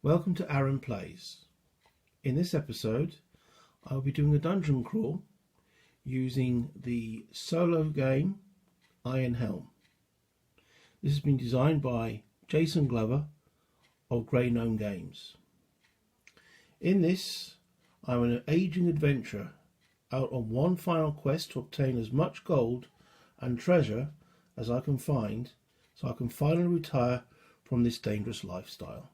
Welcome to Aaron Plays. In this episode, I'll be doing a dungeon crawl using the solo game Iron Helm. This has been designed by Jason Glover of Grey Gnome Games. In this, I'm an aging adventurer out on one final quest to obtain as much gold and treasure as I can find so I can finally retire from this dangerous lifestyle.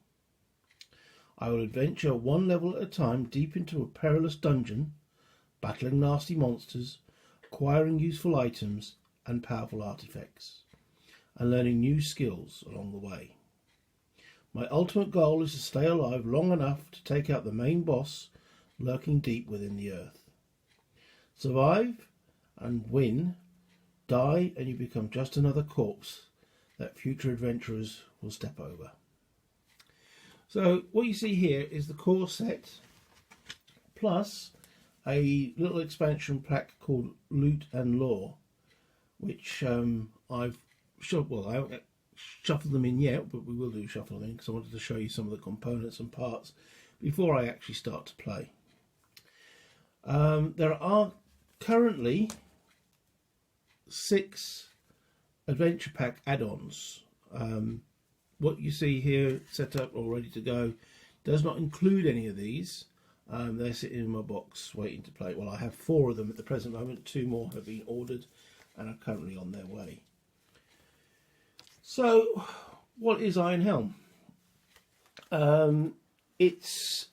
I will adventure one level at a time deep into a perilous dungeon, battling nasty monsters, acquiring useful items and powerful artifacts, and learning new skills along the way. My ultimate goal is to stay alive long enough to take out the main boss lurking deep within the earth. Survive and win, die and you become just another corpse that future adventurers will step over. So what you see here is the core set plus a little expansion pack called Loot and Lore, which I've shoved, well, I haven't shuffled them in yet, but we will do shuffling because I wanted to show you some of the components and parts before I actually start to play. There are currently 6 adventure pack add-ons. What you see here set up or ready to go does not include any of these. They're sitting in my box waiting to play. Well, I have 4 of them at the present moment. 2 more have been ordered and are currently on their way. So what is Iron Helm? It's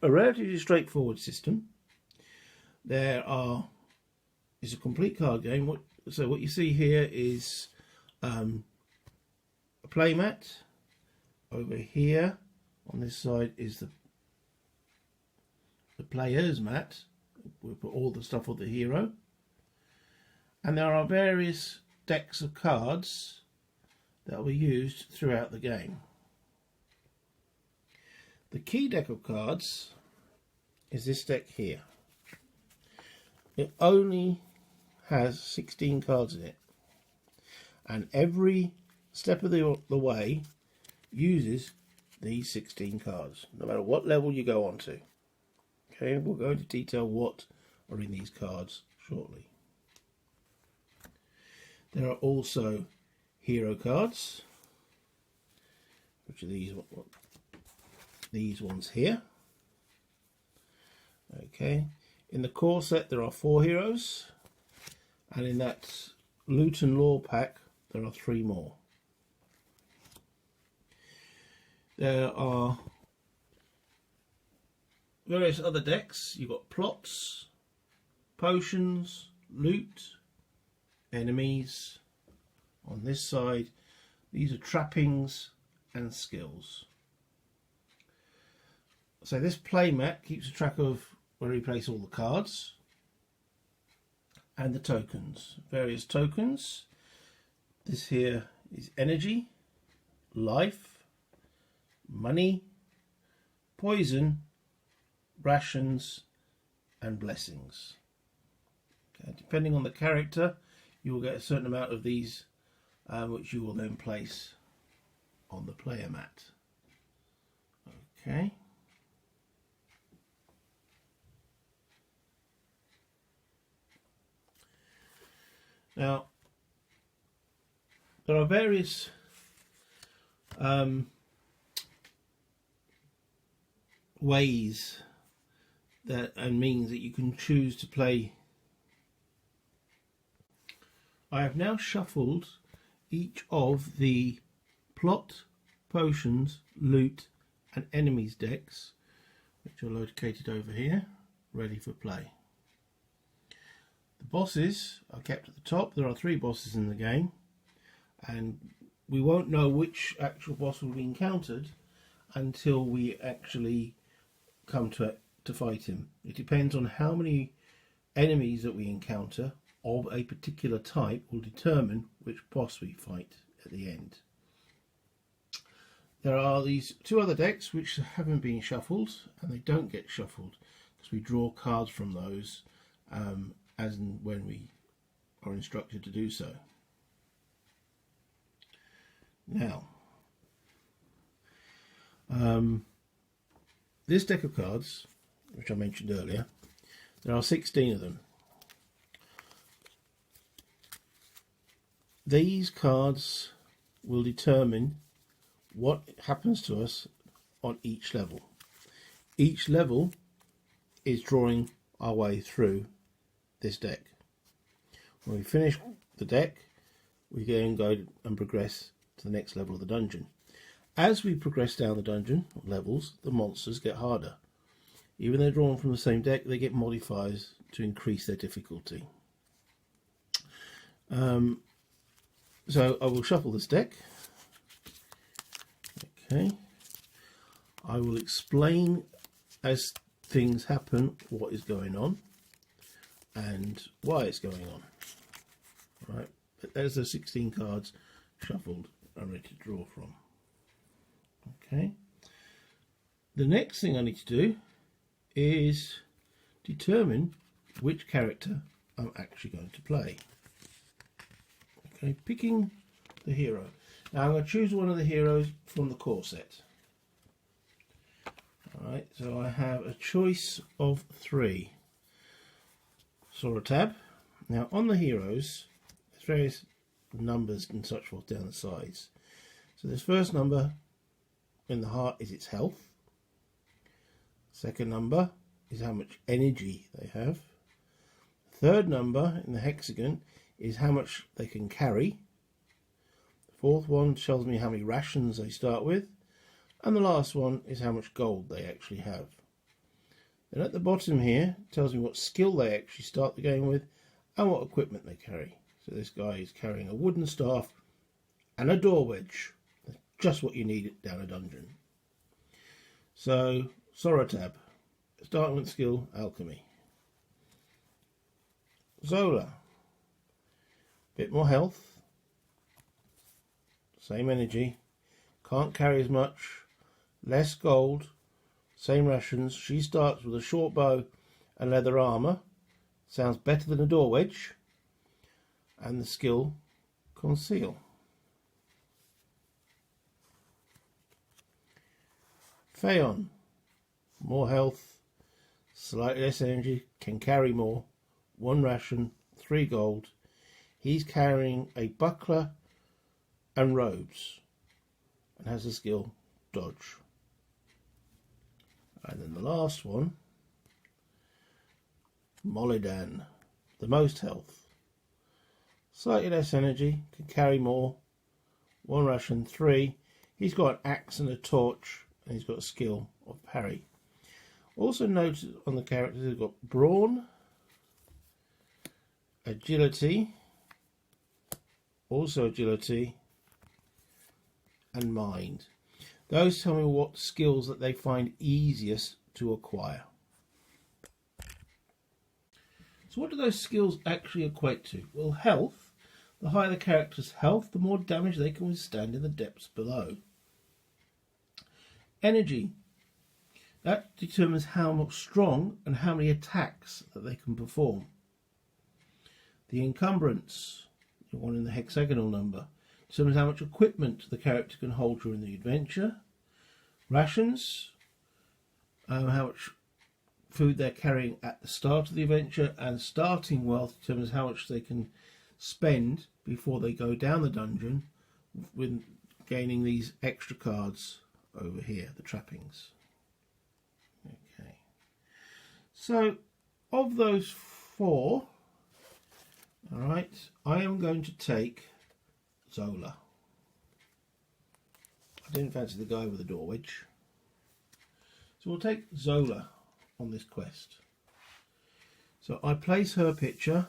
a relatively straightforward system. It's a complete card game. So what you see here is a playmat. Over here on this side is the player's mat. We put all the stuff of the hero, and there are various decks of cards that will be used throughout the game. The key deck of cards is this deck here. It only has 16 cards in it, and every step of the way uses these 16 cards, no matter what level you go on to. Okay, we'll go into detail what are in these cards shortly. There are also hero cards, which are these ones here. Okay, in the core set there are 4 heroes, and in that Loot and Lore pack there are 3 more. There are various other decks. You've got plots, potions, loot, enemies. On this side, these are trappings and skills. So this playmat keeps a track of where you place all the cards and the tokens. Various tokens. This here is energy, life, money, poison, rations and blessings. Okay, depending on the character you will get a certain amount of these which you will then place on the player mat. Okay. Now there are various ways and means that you can choose to play. I have now shuffled each of the plot, potions, loot and enemies decks, which are located over here, ready for play. The bosses are kept at the top. There are 3 bosses in the game, and we won't know which actual boss will be encountered until we actually come to fight him. It depends on how many enemies that we encounter of a particular type will determine which boss we fight at the end. There are these 2 other decks which haven't been shuffled, and they don't get shuffled because we draw cards from those as and when we are instructed to do so. Now, this deck of cards, which I mentioned earlier, there are 16 of them. These cards will determine what happens to us on each level. Each level is drawing our way through this deck. When we finish the deck, we then go and progress to the next level of the dungeon. As we progress down the dungeon levels, the monsters get harder. Even though they're drawn from the same deck, they get modifiers to increase their difficulty. So I will shuffle this deck. Okay. I will explain as things happen what is going on and why it's going on. Right. But there's the 16 cards shuffled and ready to draw from. Okay. The next thing I need to do is determine which character I'm actually going to play. Okay, picking the hero. Now I'm going to choose one of the heroes from the core set. Alright, so I have a choice of 3. Zolla tab. Now on the heroes, there's various numbers and such forth down the sides. So this first number in the heart is its health. Second number is how much energy they have. Third number in the hexagon is how much they can carry. The fourth one tells me how many rations they start with. And the last one is how much gold they actually have. Then at the bottom here, it tells me what skill they actually start the game with and what equipment they carry. So this guy is carrying a wooden staff and a door wedge. That's just what you need down a dungeon. So, Zolla tab. Starting with skill, alchemy. Zolla. Bit more health. Same energy. Can't carry as much. Less gold. Same rations. She starts with a short bow and leather armour. Sounds better than a door wedge. And the skill, conceal. Phaon. More health. Slightly less energy. Can carry more. 1 ration. 3 gold. He's carrying a buckler and robes. And has the skill, dodge. And then the last one, Molidan, the most health. Slightly less energy, can carry more. 1 ration, 3. He's got an axe and a torch, and he's got a skill of parry. Also noted on the characters, he's got brawn, agility, also agility, and mind. Those tell me what skills that they find easiest to acquire. So what do those skills actually equate to? Well, health. The higher the character's health, the more damage they can withstand in the depths below. Energy. That determines how much strong and how many attacks that they can perform. The encumbrance, the one in the hexagonal number, determines how much equipment the character can hold during the adventure. Rations, how much food they're carrying at the start of the adventure, and starting wealth determines how much they can spend before they go down the dungeon with gaining these extra cards over here, the trappings. Okay. So, of those 4, alright, I am going to take Zolla. I didn't fancy the guy with the door wedge. So we'll take Zolla on this quest. So I place her picture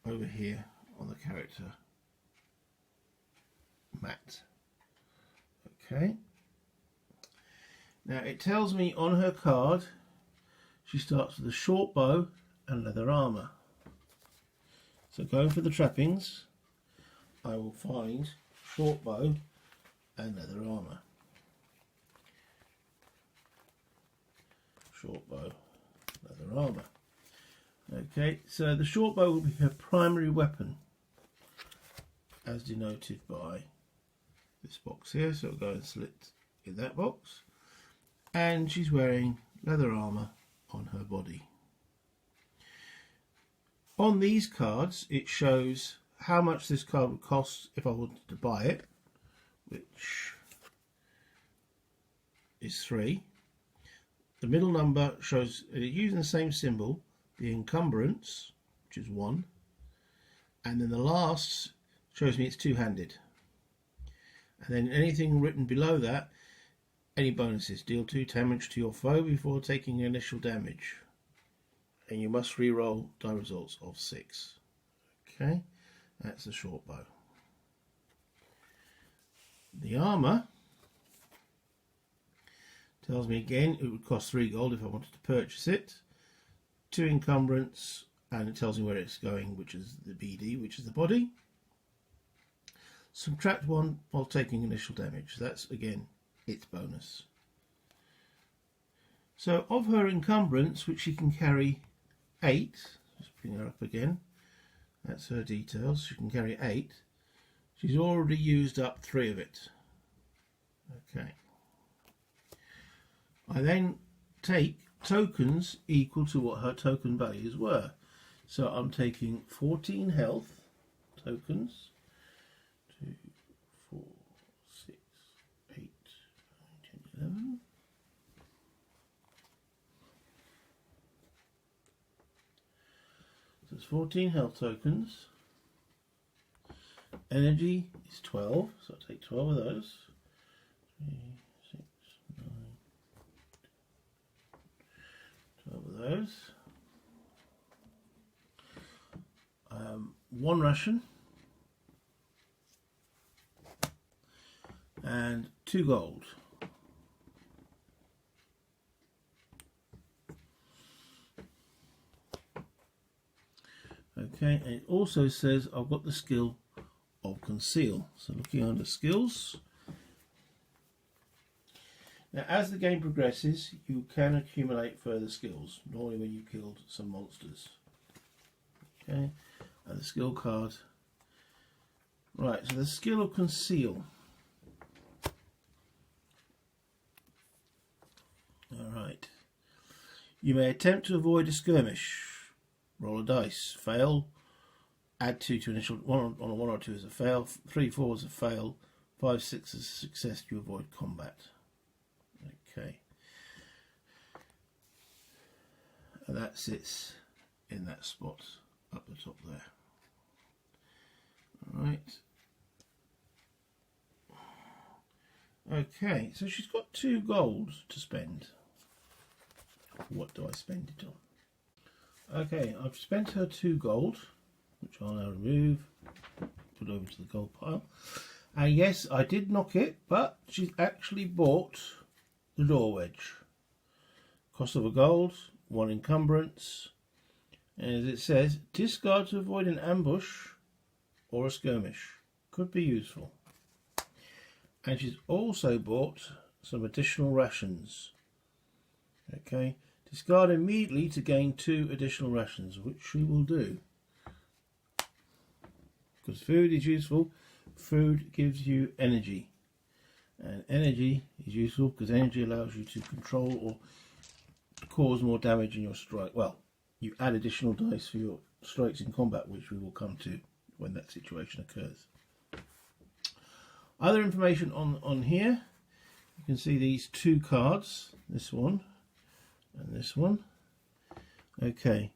over here on the character mat. Okay. Now it tells me on her card she starts with a short bow and leather armour. So going for the trappings, I will find short bow and leather armour. Short bow, leather armour. Okay, so the short bow will be her primary weapon, as denoted by this box here. So I'll go and select in that box, and she's wearing leather armour on her body. On these cards it shows how much this card would cost if I wanted to buy it, which is 3. The middle number shows, using the same symbol, the encumbrance, which is 1, and then the last shows me it's two-handed. And then anything written below that, any bonuses. Deal 2 damage to your foe before taking initial damage. And you must re-roll die results of 6. Okay, that's the short bow. The armour tells me again it would cost 3 gold if I wanted to purchase it. 2 encumbrance, and it tells me where it's going, which is the BD, which is the body. Subtract 1 while taking initial damage. That's again its bonus. So of her encumbrance, which she can carry 8, just bring her up again, that's her details, she can carry 8, she's already used up 3 of it. Okay. I then take tokens equal to what her token values were. So I'm taking 14 health tokens, 2, 4, 6, 8, 9, 10, 11. So it's 14 health tokens. Energy is 12, so I'll take 12 of those. 3, 6, 9, 12 of those. 1 ration and 2 gold. Okay, and it also says I've got the skill of conceal. So looking under skills. Now as the game progresses you can accumulate further skills, normally when you killed some monsters. Okay, and the skill card. Right, so the skill of conceal. Alright. You may attempt to avoid a skirmish. Roll a dice. Fail. Add 2 to initial. 1 on a 1 or 2 is a fail. 3, 4 is a fail. 5, 6 is a success. You avoid combat. Okay. And that sits in that spot up the top there. Alright. Okay, so she's got 2 gold to spend. What do I spend it on? Okay, I've spent her 2 gold, which I'll now remove, put over to the gold pile. And yes, I did knock it, but she's actually bought the door wedge. Cost of a gold, 1 encumbrance, and as it says, discard to avoid an ambush or a skirmish. Could be useful. And she's also bought some additional rations. Okay, discard immediately to gain 2 additional rations, which she will do. Because food is useful, food gives you energy. And energy is useful because energy allows you to control or cause more damage in your strike. Well, you add additional dice for your strikes in combat, which we will come to when that situation occurs. Other information on here, you can see these 2 cards, this one and this one. Okay.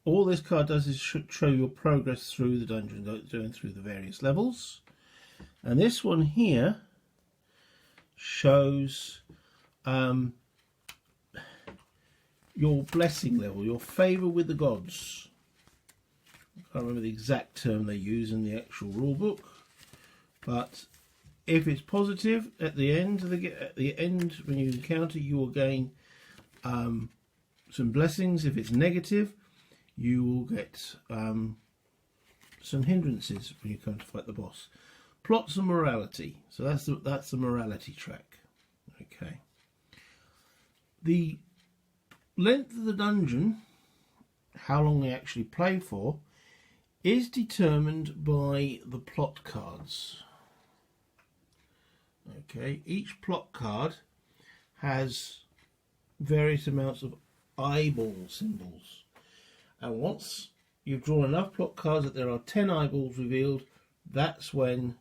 All this card does is show your progress through the dungeon, going through the various levels. And this one here shows your blessing level, your favour with the gods. I can't remember the exact term they use in the actual rule book, but if it's positive at the end when you encounter, you will gain some blessings. If it's negative, you will get some hindrances when you come to fight the boss. Plots and morality. So that's the morality track. Okay. The length of the dungeon, how long they actually play for, is determined by the plot cards. Okay, each plot card has various amounts of eyeball symbols, and once you've drawn enough plot cards that there are 10 eyeballs revealed, that's when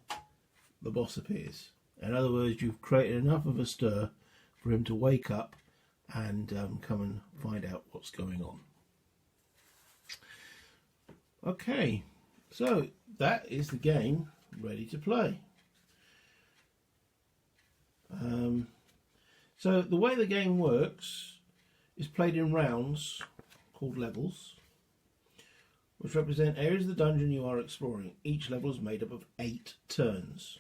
the boss appears. In other words, you've created enough of a stir for him to wake up and come and find out what's going on. Okay, so that is the game ready to play. So the way the game works is played in rounds called levels, which represent areas of the dungeon you are exploring. Each level is made up of 8 turns.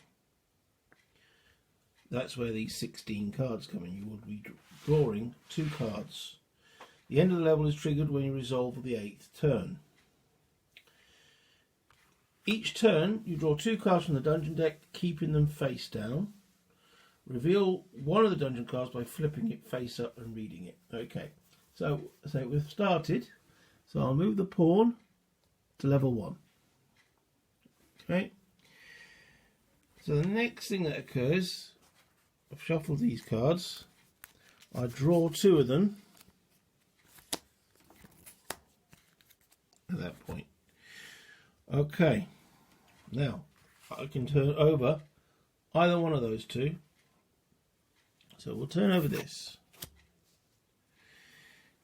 That's where these 16 cards come in. You will be drawing 2 cards. The end of the level is triggered when you resolve the 8th turn. Each turn you draw 2 cards from the dungeon deck, keeping them face down. Reveal one of the dungeon cards by flipping it face up and reading it. Okay, so we've started. So I'll move the pawn to level 1. Okay, so the next thing that occurs, I've shuffled these cards. I draw 2 of them at that point. Okay, now I can turn over either one of those 2. So we'll turn over this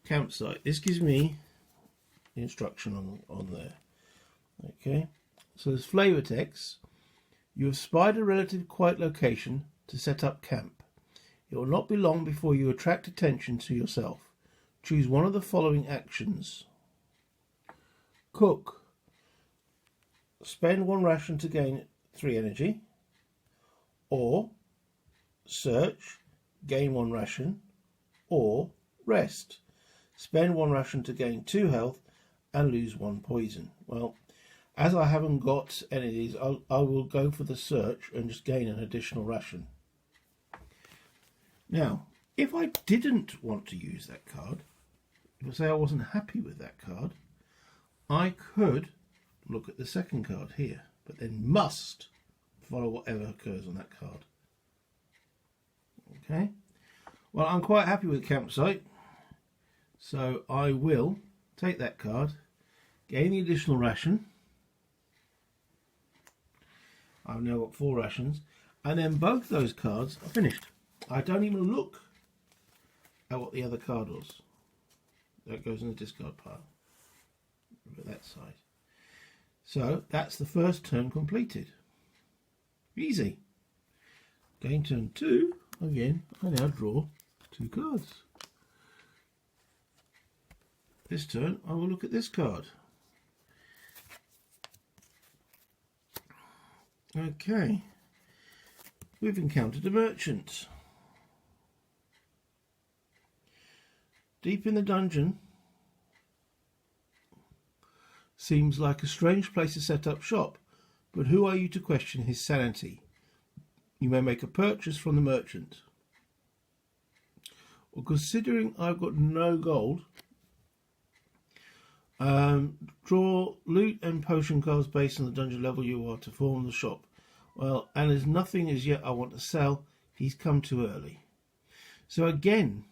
campsite. This gives me the instruction on there. Okay, so there's flavor text. You have spied a relative quiet location to set up camp. It will not be long before you attract attention to yourself. Choose one of the following actions. Cook. Spend 1 ration to gain 3 energy. Or search. Gain 1 ration. Or rest. Spend 1 ration to gain 2 health and lose 1 poison. Well, as I haven't got any of these, I will go for the search and just gain an additional ration. Now, if I didn't want to use that card, if I say I wasn't happy with that card, I could look at the second card here, but then must follow whatever occurs on that card. Okay, well, I'm quite happy with the campsite, so I will take that card, gain the additional ration. I've now got 4 rations, and then both those cards are finished. I don't even look at what the other card was. That goes in the discard pile. Over that side. So that's the first turn completed. Easy. Game turn 2. Again, I now draw 2 cards. This turn I will look at this card. Okay. We've encountered a merchant. Deep in the dungeon seems like a strange place to set up shop, but who are you to question his sanity? You may make a purchase from the merchant. Well, considering I've got no gold, draw loot and potion cards based on the dungeon level you are to form the shop. Well, and there's nothing as yet I want to sell. He's come too early. So again,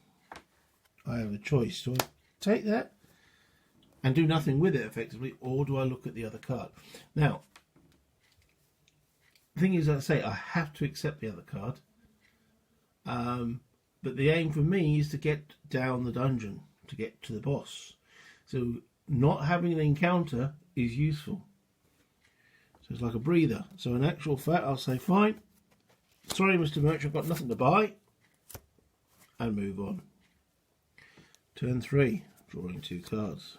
I have a choice. Do I take that and do nothing with it effectively, or do I look at the other card? Now, the thing is, I say I have to accept the other card, but the aim for me is to get down the dungeon, to get to the boss. So not having an encounter is useful. So it's like a breather. So in actual fact, I'll say, fine, sorry Mr. Merchant, I've got nothing to buy, and move on. Turn 3, drawing 2 cards.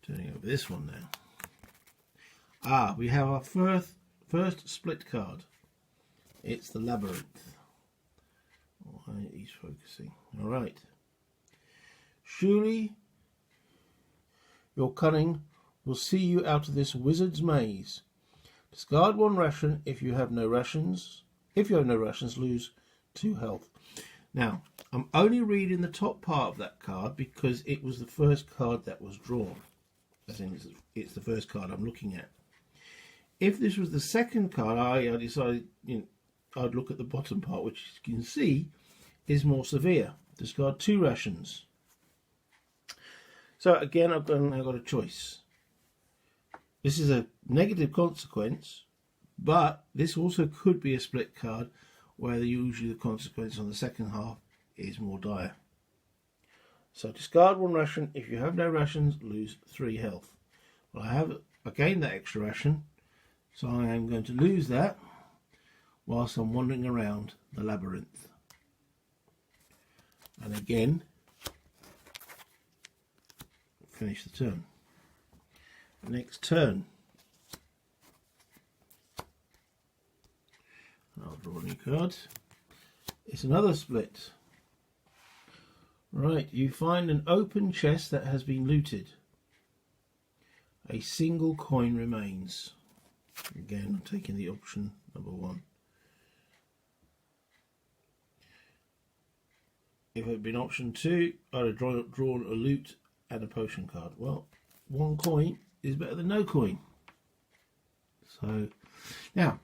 Turning over this one now. We have our first split card. It's the Labyrinth. Oh, he's focusing. All right. Surely your cunning will see you out of this wizard's maze. Discard 1 ration if you have no rations. If you have no rations, lose 2 health. Now, I'm only reading the top part of that card because it was the first card that was drawn. As in, it's the first card I'm looking at. if this was the second card, I decided I'd look at the bottom part, which you can see is more severe. Discard 2 rations. So again, I've now got a choice. This is a negative consequence, but this also could be a split card where usually the consequence on the second half is more dire. So discard 1 ration. If you have no rations, lose 3 health. Well, I gained that extra ration, so I am going to lose that whilst I'm wandering around the labyrinth. And again, finish the turn. Next turn, I'll draw a new card. It's another split. Right, you find an open chest that has been looted. A single coin remains. Again, I'm taking the option number 1. If it had been option 2, I'd have drawn a loot and a potion card. Well, 1 coin is better than no coin. So, now,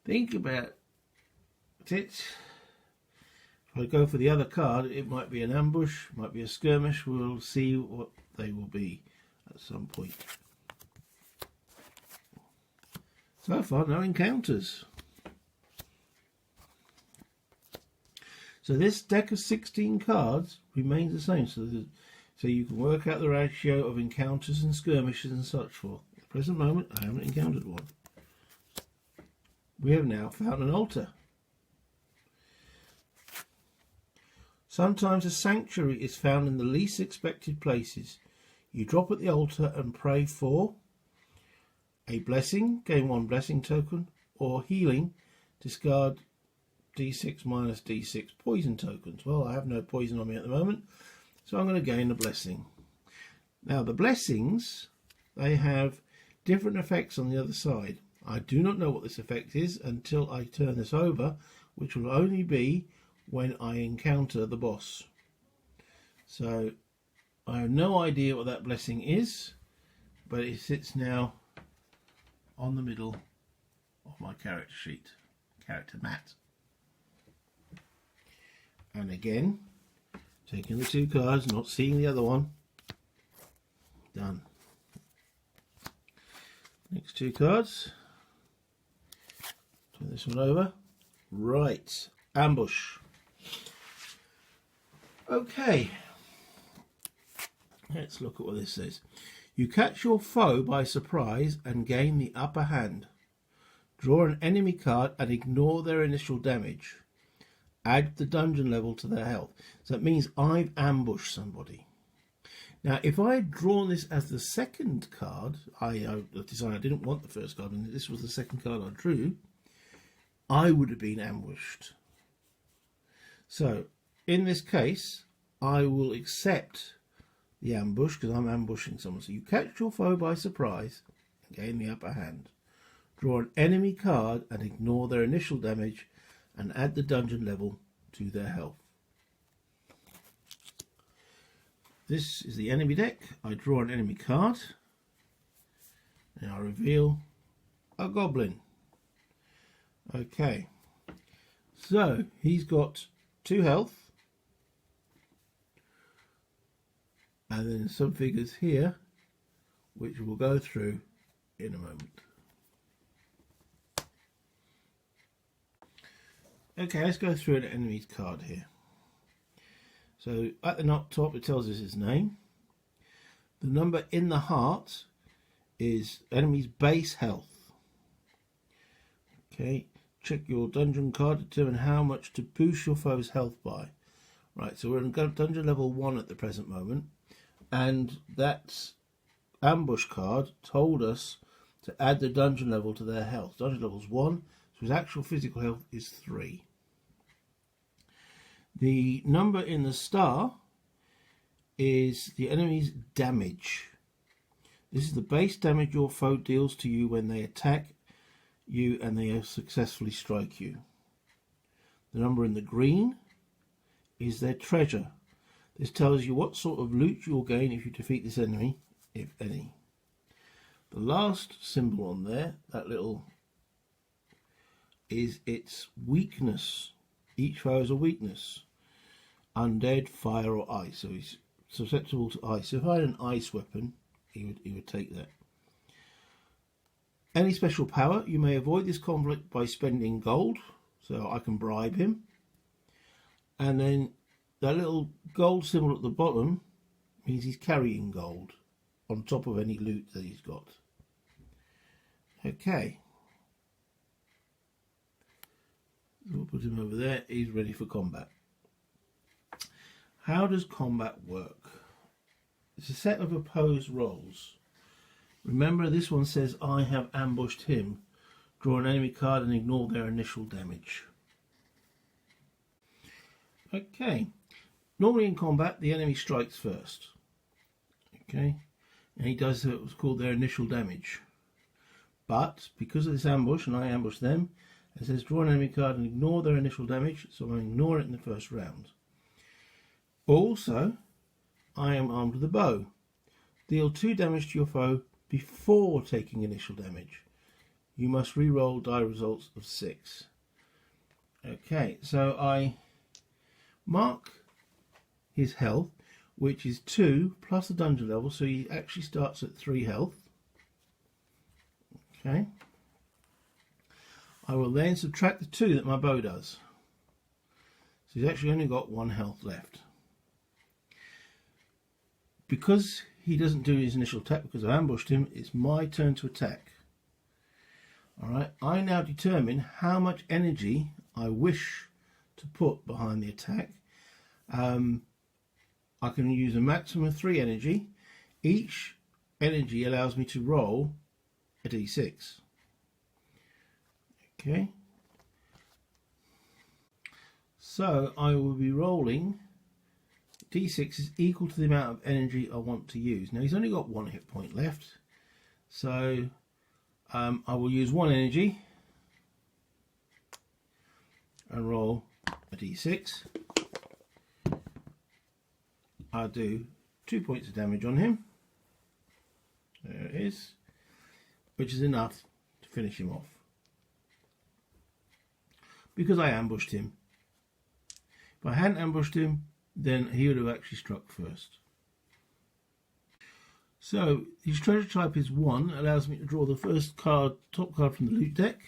think about it. If I go for the other card, it might be an ambush, might be a skirmish. We'll see what they will be at some point. So far, no encounters. So this deck of 16 cards remains the same. So you can work out the ratio of encounters and skirmishes and such forth. At the present moment, I haven't encountered one. We have now found an altar. Sometimes a sanctuary is found in the least expected places. You drop at the altar and pray for a blessing, gain 1 blessing token, or healing, discard d6 minus d6 poison tokens. Well, I have no poison on me at the moment, so I'm going to gain a blessing. Now, the blessings, they have different effects on the other side. I do not know what this effect is until I turn this over, which will only be when I encounter the boss. So I have no idea what that blessing is, but it sits now on the middle of my character sheet, character mat. And again, taking the 2 cards, not seeing the other one. Done. Next 2 cards. Turn this one over. Right, ambush. Okay, let's look at what this says. You catch your foe by surprise and gain the upper hand. Draw an enemy card and ignore their initial damage. Add the dungeon level to their health. So that means I've ambushed somebody. Now, if I had drawn this as the second card, I decided I didn't want the first card, and this was the second card I drew, I would have been ambushed. So, in this case, I will accept the ambush because I'm ambushing someone. So you catch your foe by surprise and gain the upper hand. Draw an enemy card and ignore their initial damage and add the dungeon level to their health. This is the enemy deck. I draw an enemy card and I reveal a goblin. Okay, so he's got 2 health. And then some figures here, which we'll go through in a moment. Okay, let's go through an enemy's card here. So at the top it tells us his name. The number in the heart is enemy's base health. Okay, check your dungeon card to determine how much to boost your foe's health by. Right, so we're in dungeon level 1 at the present moment. And that ambush card told us to add the dungeon level to their health. Dungeon level is 1, so his actual physical health is 3. The number in the star is the enemy's damage. This is the base damage your foe deals to you when they attack you and they successfully strike you. The number in the green is their treasure. This tells you what sort of loot you'll gain if you defeat this enemy, if any. The last symbol on there, that little, is its weakness. Each foe has a weakness. Undead, fire or ice. So he's susceptible to ice. So if I had an ice weapon, he would take that. Any special power, you may avoid this conflict by spending gold. So I can bribe him. And then that little gold symbol at the bottom means he's carrying gold on top of any loot that he's got. Okay. We'll put him over there. He's ready for combat. How does combat work? It's a set of opposed rolls. Remember, this one says, I have ambushed him. Draw an enemy card and ignore their initial damage. Okay. Normally in combat, the enemy strikes first. Okay. And he does what's called their initial damage. But because of this ambush, and I ambush them, it says draw an enemy card and ignore their initial damage, so I ignore it in the first round. Also, I am armed with a bow. Deal 2 damage to your foe before taking initial damage. You must re-roll die results of 6. Okay, so I mark his health, which is 2 plus the dungeon level, so he actually starts at 3 health. Okay. I will then subtract the 2 that my bow does. So he's actually only got 1 health left. Because he doesn't do his initial attack because I've ambushed him, it's my turn to attack. Alright, I now determine how much energy I wish to put behind the attack. I can use a maximum of 3 energy. Each energy allows me to roll a d6. Okay. So I will be rolling d6 is equal to the amount of energy I want to use. Now he's only got 1 hit point left. So I will use 1 energy and roll a d6. I'll do 2 points of damage on him. There it is. Which is enough to finish him off. Because I ambushed him. If I hadn't ambushed him, then he would have actually struck first. So his treasure type is 1, allows me to draw the first card, top card from the loot deck.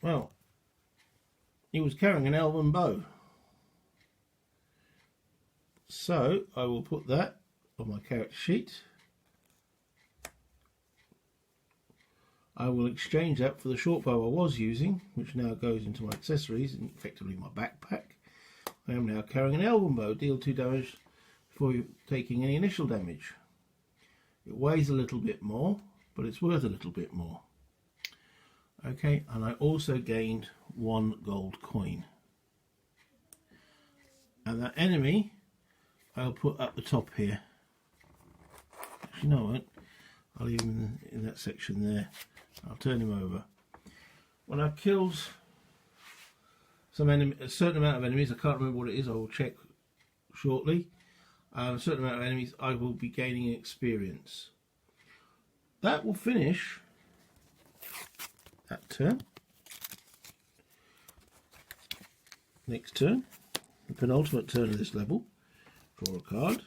Well, he was carrying an elven bow. So I will put that on my character sheet. I will exchange that for the short bow I was using, which now goes into my accessories and effectively my backpack. I am now carrying an elven bow. Deal 2 damage before taking any initial damage. It weighs a little bit more, but it's worth a little bit more. Okay, and I also gained 1 gold coin. And that enemy I'll put up the top here. Actually, no, I won't. I'll leave him in that section there. I'll turn him over. When I've killed a certain amount of enemies, I can't remember what it is, I will check shortly. A certain amount of enemies, I will be gaining experience. That will finish that turn. Next turn, the penultimate turn of this level, draw a card.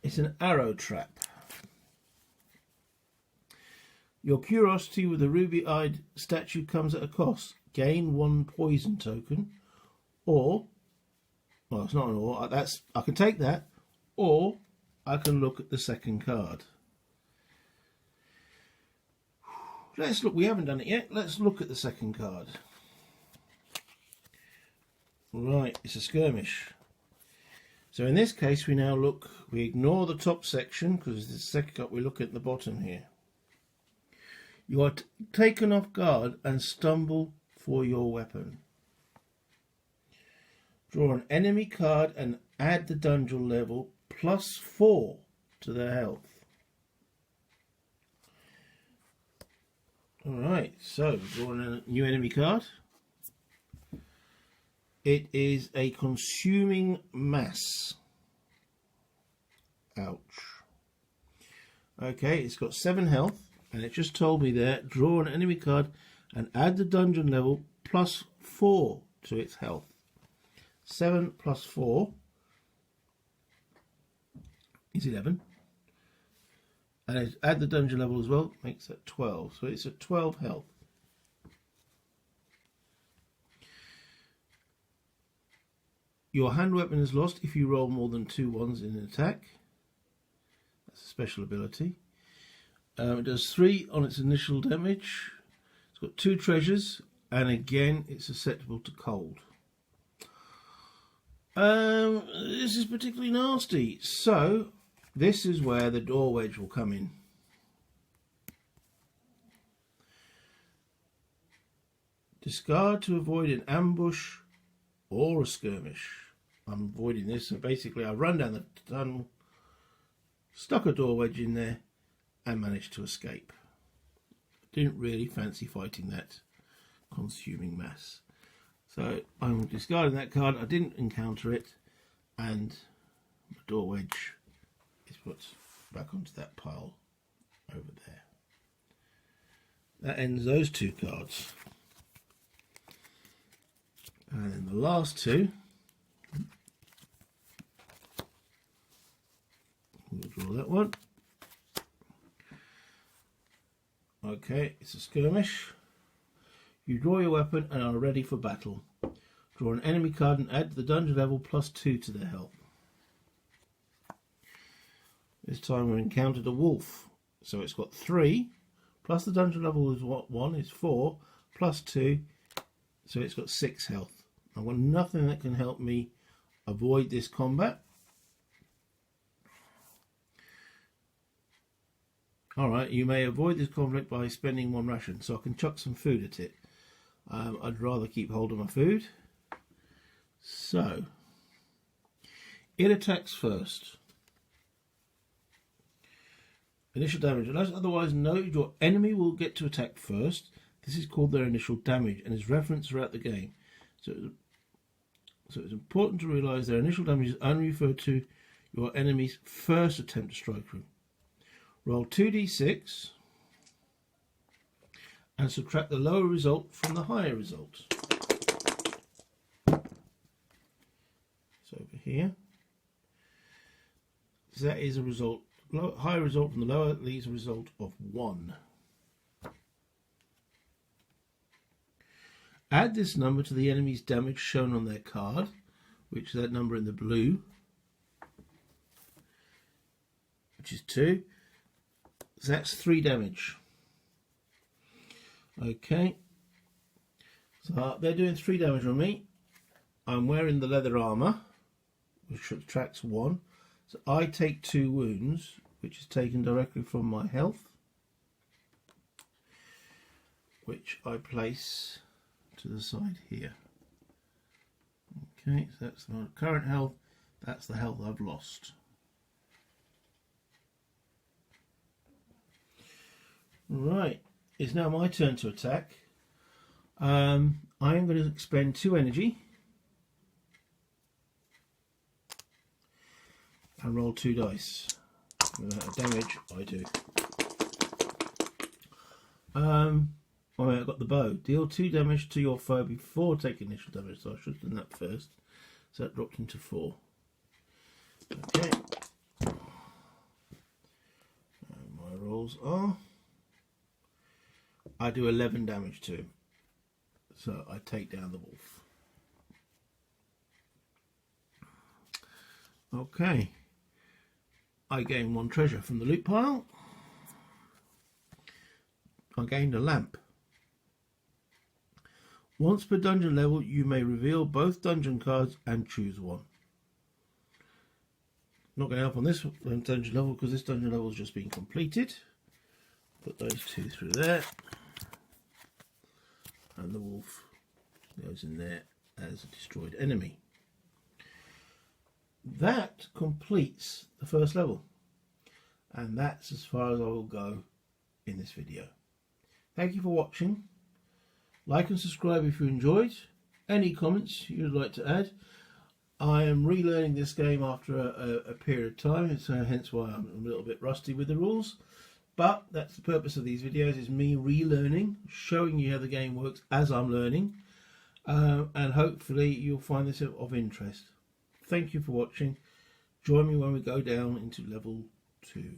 It's an arrow trap. Your curiosity with a ruby-eyed statue comes at a cost. Gain 1 poison token, or, well, it's not an or, I can take that, or I can look at the second card. Let's look, we haven't done it yet, let's look at the second card. Right, it's a skirmish. So in this case we ignore the top section because it's the second card, we look at the bottom here. You are taken off guard and stumble for your weapon. Draw an enemy card and add the dungeon level +4 to their health. Alright, so drawing a new enemy card. It is a consuming mass. Ouch. Okay, it's got 7 health, and it just told me there, draw an enemy card and add the dungeon level plus 4 to its health. 7 plus 4 is 11. And add the dungeon level as well, makes that 12. So it's at 12 health. Your hand weapon is lost if you roll more than 2 ones in an attack. That's a special ability. It does 3 on its initial damage. It's got 2 treasures, and again it's susceptible to cold. This is particularly nasty. So this is where the door wedge will come in. Discard to avoid an ambush or a skirmish. I'm avoiding this, so basically I run down the tunnel, stuck a door wedge in there, and managed to escape. Didn't really fancy fighting that consuming mass. So I'm discarding that card. I didn't encounter it, and the door wedge is put back onto that pile over there. That ends those 2 cards. And then the last 2, we'll draw that one. Okay, it's a skirmish. You draw your weapon and are ready for battle. Draw an enemy card and add the dungeon level plus 2 to their health. This time we encountered a wolf. So it's got 3, plus the dungeon level is 1, is 4, plus 2, so it's got 6 health. I've got nothing that can help me avoid this combat. Alright, you may avoid this conflict by spending 1 ration, so I can chuck some food at it. I'd rather keep hold of my food. So, it attacks first. Initial damage. Unless otherwise noted, your enemy will get to attack first. This is called their initial damage and is referenced throughout the game. So it's important to realise their initial damage is only referred to your enemy's first attempt to strike you. Roll 2d6 and subtract the lower result from the higher result. So over here, so that is a result. Higher result from the lower leaves a result of 1. Add this number to the enemy's damage shown on their card, which is that number in the blue, which is 2. So that's 3 damage. Okay. So they're doing 3 damage on me. I'm wearing the leather armour, which subtracts 1. So I take 2 wounds, which is taken directly from my health, which I place to the side here. Okay, so that's my current health, that's the health I've lost. Right, it's now my turn to attack. I am going to expend 2 energy and roll 2 dice. Without damage, I do. I've got the bow. Deal 2 damage to your foe before taking initial damage, so I should have done that first. So that dropped into 4. Okay. And my rolls are... I do 11 damage to him. So I take down the wolf. Okay. I gain 1 treasure from the loot pile. I gained a lamp. Once per dungeon level, you may reveal both dungeon cards and choose 1. Not going to help on this dungeon level because this dungeon level has just been completed. Put those 2 through there. And the wolf goes in there as a destroyed enemy. That completes the first level. And that's as far as I will go in this video. Thank you for watching. Like and subscribe if you enjoyed. Any comments you'd like to add. I am relearning this game after a period of time, so hence why I'm a little bit rusty with the rules. But that's the purpose of these videos, is me relearning, showing you how the game works as I'm learning, and hopefully you'll find this of interest. Thank you for watching. Join me when we go down into level 2.